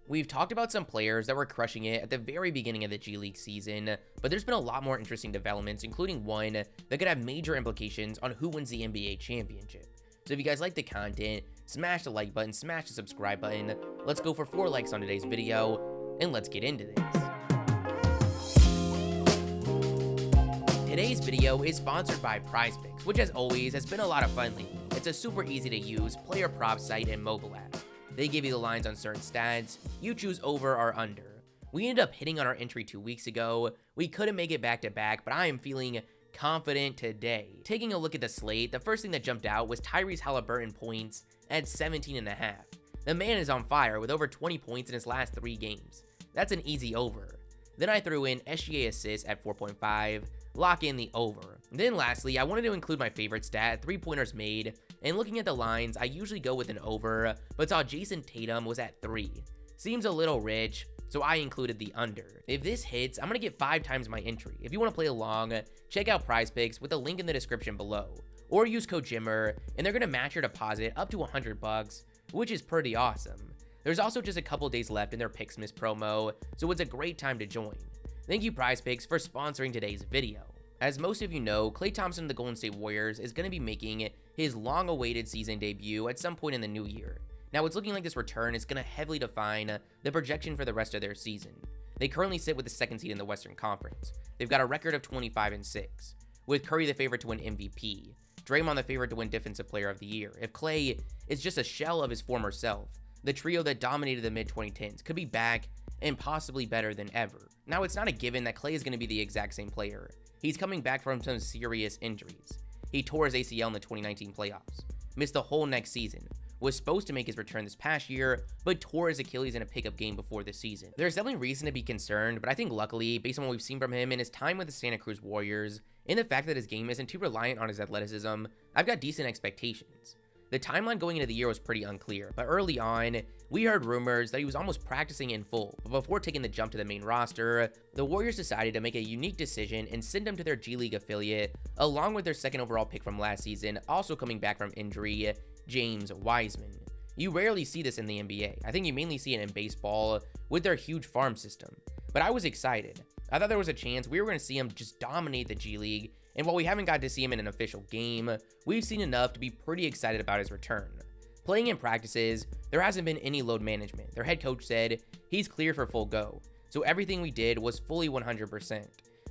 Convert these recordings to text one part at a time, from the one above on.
We've talked about some players that were crushing it at the very beginning of the G League season, but there's been a lot more interesting developments, including one that could have major implications on who wins the NBA championship. So if you guys like the content, smash the like button, smash the subscribe button. Let's go for 4 likes on today's video, and let's get into this. Today's video is sponsored by PrizePicks, which as always has been a lot of fun lately. It's a super easy to use player prop site and mobile app. They give you the lines on certain stats, you choose over or under. We ended up hitting on our entry 2 weeks ago. We couldn't make it back to back, but I am feeling confident today. Taking a look at the slate, the first thing that jumped out was Tyrese Halliburton points at 17.5. The man is on fire with over 20 points in his last 3 games. That's an easy over. Then I threw in SGA assists at 4.5, lock in the over. Then lastly, I wanted to include my favorite stat, 3-pointers made, and looking at the lines, I usually go with an over, but saw Jason Tatum was at 3. Seems a little rich, so I included the under. If this hits, I'm gonna get 5 times my entry. If you wanna play along, check out PrizePicks with a link in the description below, or use code JIMMER, and they're gonna match your deposit up to $100, which is pretty awesome. There's also just a couple days left in their Picksmas promo, so it's a great time to join. Thank you PrizePicks for sponsoring today's video. As most of you know, Klay Thompson of the Golden State Warriors is going to be making his long-awaited season debut at some point in the new year. Now it's looking like this return is going to heavily define the projection for the rest of their season. They currently sit with the 2nd seed in the Western Conference. They've got a record of 25-6, with Curry the favorite to win MVP, Draymond the favorite to win Defensive Player of the Year. If Klay is just a shell of his former self, the trio that dominated the mid-2010s could be back and possibly better than ever. Now it's not a given that Klay is going to be the exact same player. He's coming back from some serious injuries. He tore his ACL in the 2019 playoffs, missed the whole next season, was supposed to make his return this past year, but tore his Achilles in a pickup game before the season. There's definitely reason to be concerned, but I think luckily, based on what we've seen from him in his time with the Santa Cruz Warriors, and the fact that his game isn't too reliant on his athleticism, I've got decent expectations. The timeline going into the year was pretty unclear, but early on, we heard rumors that he was almost practicing in full, but before taking the jump to the main roster, the Warriors decided to make a unique decision and send him to their G League affiliate, along with their 2nd overall pick from last season, also coming back from injury, James Wiseman. You rarely see this in the NBA. I think you mainly see it in baseball with their huge farm system, but I was excited. I thought there was a chance we were going to see him just dominate the G League, and while we haven't got to see him in an official game, we've seen enough to be pretty excited about his return. Playing in practices, there hasn't been any load management. Their head coach said he's clear for full go, so everything we did was fully 100%.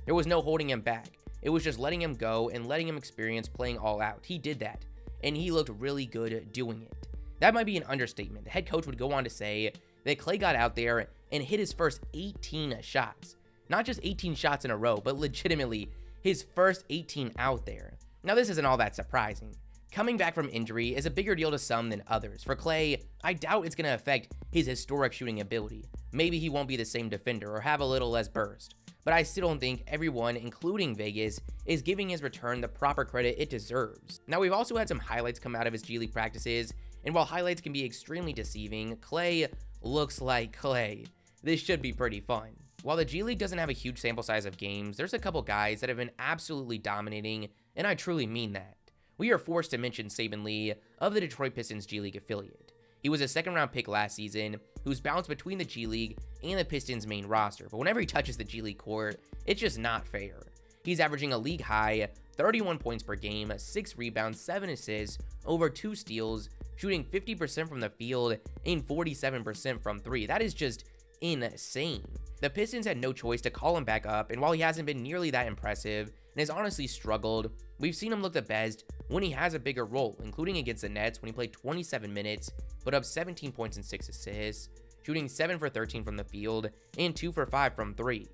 There was no holding him back. It was just letting him go and letting him experience playing all out. He did that, and he looked really good doing it. That might be an understatement. The head coach would go on to say that Klay got out there and hit his first 18 shots. Not just 18 shots in a row, but legitimately his first 18 out there. Now this isn't all that surprising. Coming back from injury is a bigger deal to some than others. For Klay, I doubt it's going to affect his historic shooting ability. Maybe he won't be the same defender or have a little less burst. But I still don't think everyone, including Vegas, is giving his return the proper credit it deserves. Now we've also had some highlights come out of his G League practices, and while highlights can be extremely deceiving, Klay looks like Klay. This should be pretty fun. While the G League doesn't have a huge sample size of games, there's a couple guys that have been absolutely dominating, and I truly mean that. We are forced to mention Saben Lee of the Detroit Pistons G League affiliate. He was a 2nd-round pick last season, who's bounced between the G League and the Pistons main roster, but whenever he touches the G League court, it's just not fair. He's averaging a league high 31 points per game, 6 rebounds, 7 assists, over 2 steals, shooting 50% from the field and 47% from 3. That is just insane. The Pistons had no choice to call him back up, and while he hasn't been nearly that impressive and has honestly struggled, we've seen him look the best when he has a bigger role, including against the Nets when he played 27 minutes, put up 17 points and 6 assists, shooting 7 for 13 from the field and 2 for 5 from 3.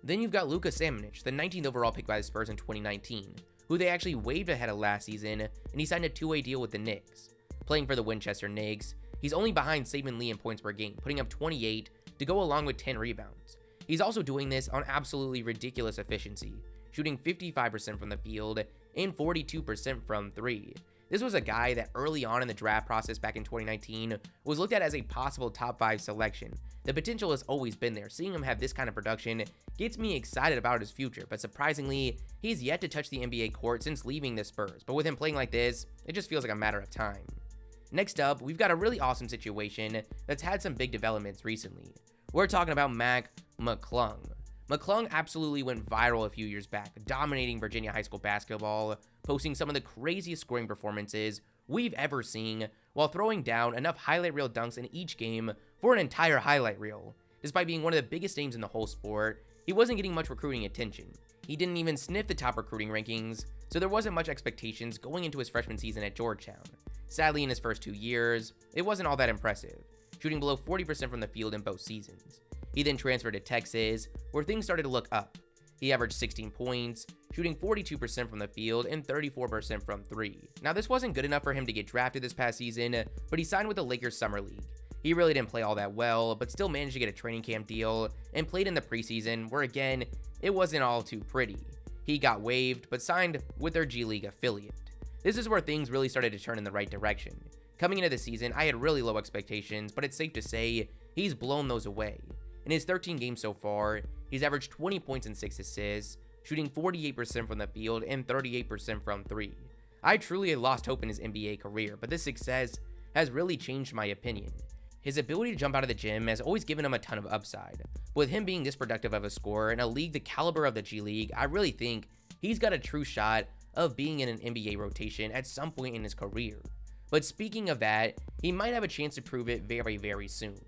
Then you've got Luka, the 19th overall pick by the Spurs in 2019, who they actually waived ahead of last season, and he signed a 2-way deal with the Knicks. Playing for the Winchester Knicks, he's only behind Saben Lee in points per game, putting up 28 to go along with 10 rebounds. He's also doing this on absolutely ridiculous efficiency, shooting 55% from the field and 42% from 3. This was a guy that early on in the draft process back in 2019 was looked at as a possible top 5 selection. The potential has always been there. Seeing him have this kind of production gets me excited about his future, but surprisingly, he's yet to touch the NBA court since leaving the Spurs. But with him playing like this, it just feels like a matter of time. Next up, we've got a really awesome situation that's had some big developments recently. We're talking about Mcclung. McClung absolutely went viral a few years back, dominating Virginia high school basketball, posting some of the craziest scoring performances we've ever seen, while throwing down enough highlight reel dunks in each game for an entire highlight reel. Despite being one of the biggest names in the whole sport, he wasn't getting much recruiting attention. He didn't even sniff the top recruiting rankings, so there wasn't much expectations going into his freshman season at Georgetown. Sadly, in his first 2 years, it wasn't all that impressive, shooting below 40% from the field in both seasons. He then transferred to Texas, where things started to look up. He averaged 16 points, shooting 42% from the field and 34% from 3. Now, this wasn't good enough for him to get drafted this past season, but he signed with the Lakers Summer League. He really didn't play all that well, but still managed to get a training camp deal and played in the preseason, where again, it wasn't all too pretty. He got waived, but signed with their G League affiliate. This is where things really started to turn in the right direction. Coming into the season, I had really low expectations, but it's safe to say he's blown those away. In his 13 games so far, he's averaged 20 points and 6 assists, shooting 48% from the field and 38% from 3. I truly had lost hope in his NBA career, but this success has really changed my opinion. His ability to jump out of the gym has always given him a ton of upside. But with him being this productive of a scorer in a league the caliber of the G League, I really think he's got a true shot of being in an NBA rotation at some point in his career. But speaking of that, he might have a chance to prove it very, very soon.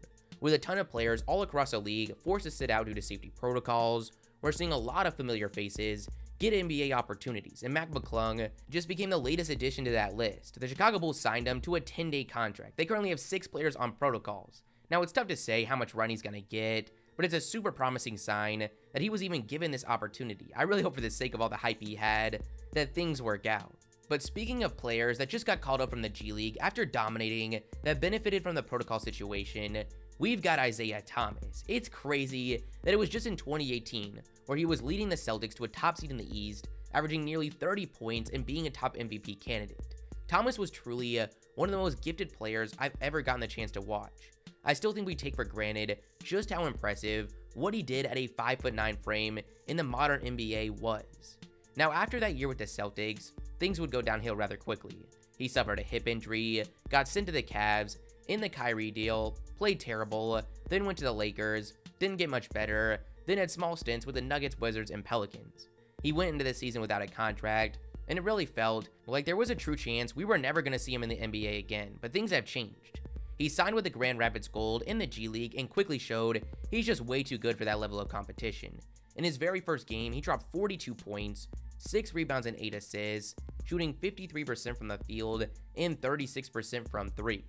With a ton of players all across the league forced to sit out due to safety protocols, we're seeing a lot of familiar faces get NBA opportunities, and Mcclung just became the latest addition to that list. The Chicago Bulls signed him to a 10-day contract. They currently have 6 players on protocols. Now, it's tough to say how much run he's going to get, but it's a super promising sign that he was even given this opportunity. I really hope, for the sake of all the hype he had, that things work out. But speaking of players that just got called up from the G League after dominating, that benefited from the protocol situation, we've got Isaiah Thomas. It's crazy that it was just in 2018 where he was leading the Celtics to a top seed in the East, averaging nearly 30 points and being a top MVP candidate. Thomas was truly one of the most gifted players I've ever gotten the chance to watch. I still think we take for granted just how impressive what he did at a 5'9" frame in the modern NBA was. Now, after that year with the Celtics, things would go downhill rather quickly. He suffered a hip injury, got sent to the Cavs, in the Kyrie deal, played terrible, then went to the Lakers, didn't get much better, then had small stints with the Nuggets, Wizards, and Pelicans. He went into the season without a contract, and it really felt like there was a true chance we were never going to see him in the NBA again, but things have changed. He signed with the Grand Rapids Gold in the G League and quickly showed he's just way too good for that level of competition. In his very first game, he dropped 42 points, 6 rebounds and 8 assists, shooting 53% from the field and 36% from 3.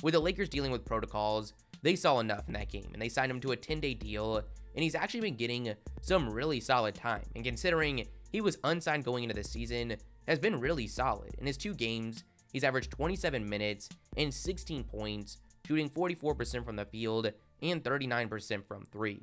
With the Lakers dealing with protocols, they saw enough in that game, and they signed him to a 10-day deal, and he's actually been getting some really solid time, and considering he was unsigned going into the season, has been really solid. In his 2 games, he's averaged 27 minutes and 16 points, shooting 44% from the field and 39% from 3.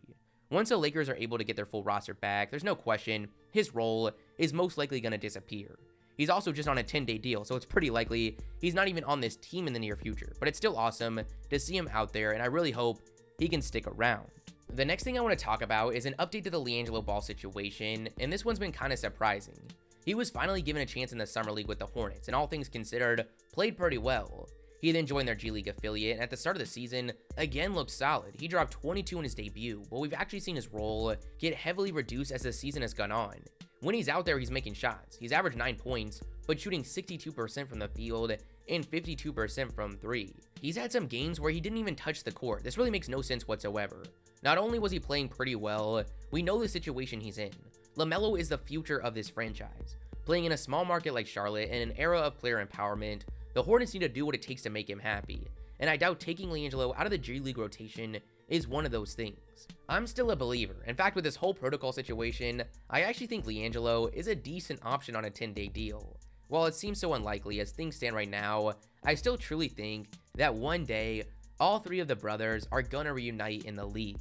Once the Lakers are able to get their full roster back, there's no question his role is most likely going to disappear. He's also just on a 10-day deal, so it's pretty likely he's not even on this team in the near future. But it's still awesome to see him out there, and I really hope he can stick around. The next thing I want to talk about is an update to the LiAngelo Ball situation, and this one's been kind of surprising. He was finally given a chance in the Summer League with the Hornets, and all things considered, played pretty well. He then joined their G League affiliate, and at the start of the season, again looked solid. He dropped 22 in his debut, but we've actually seen his role get heavily reduced as the season has gone on. When he's out there, he's making shots. He's averaged 9 points, but shooting 62% from the field and 52% from 3. He's had some games where he didn't even touch the court. This really makes no sense whatsoever. Not only was he playing pretty well, we know the situation he's in. LaMelo is the future of this franchise. Playing in a small market like Charlotte in an era of player empowerment, the Hornets need to do what it takes to make him happy, and I doubt taking LiAngelo out of the G League rotation is one of those things. I'm still a believer. In fact, with this whole protocol situation, I actually think LiAngelo is a decent option on a 10-day deal. While it seems so unlikely as things stand right now, I still truly think that one day, all 3 of the brothers are gonna reunite in the league.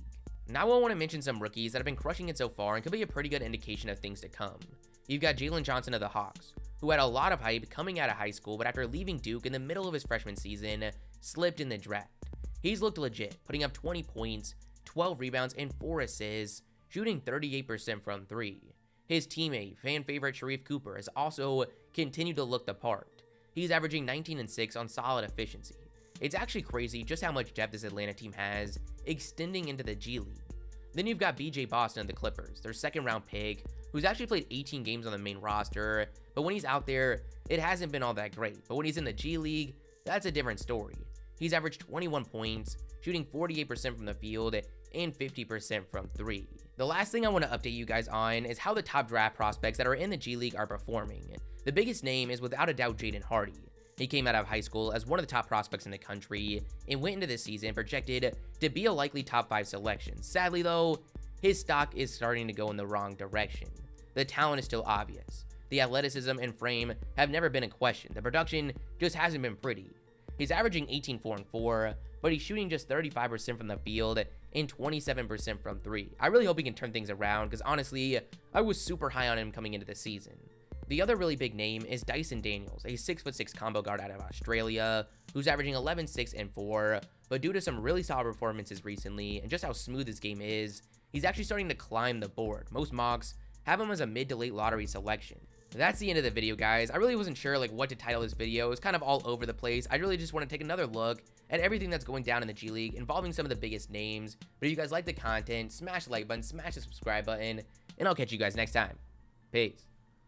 Now I want to mention some rookies that have been crushing it so far and could be a pretty good indication of things to come. You've got Jalen Johnson of the Hawks, who had a lot of hype coming out of high school, but after leaving Duke in the middle of his freshman season, slipped in the draft. He's looked legit, putting up 20 points, 12 rebounds, and 4 assists, shooting 38% from 3. His teammate, fan favorite Sharif Cooper, has also continued to look the part. he's averaging 19 and 6 on solid efficiency. It's actually crazy just how much depth this Atlanta team has, extending into the G League. Then you've got BJ Boston of the Clippers, their second round pick, who's actually played 18 games on the main roster, but when he's out there, it hasn't been all that great. But when he's in the G League, that's a different story. He's averaged 21 points, shooting 48% from the field and 50% from 3. The last thing I want to update you guys on is how the top draft prospects that are in the G League are performing. The biggest name is without a doubt Jaden Hardy. He came out of high school as one of the top prospects in the country and went into this season projected to be a likely top 5 selection. Sadly though, his stock is starting to go in the wrong direction. The talent is still obvious. The athleticism and frame have never been in question. The production just hasn't been pretty. He's averaging 18, 4, and 4, but he's shooting just 35% from the field and 27% from 3. I really hope he can turn things around because honestly, I was super high on him coming into the season. The other really big name is Dyson Daniels, a 6'6" combo guard out of Australia, who's averaging 11, 6, and 4, but due to some really solid performances recently and just how smooth his game is, he's actually starting to climb the board. Most mocks have him as a mid to late lottery selection. That's the end of the video, guys. I really wasn't sure what to title this video. It was kind of all over the place. I really just want to take another look at everything that's going down in the G League involving some of the biggest names. But if you guys like the content, smash the like button, smash the subscribe button, and I'll catch you guys next time. Peace.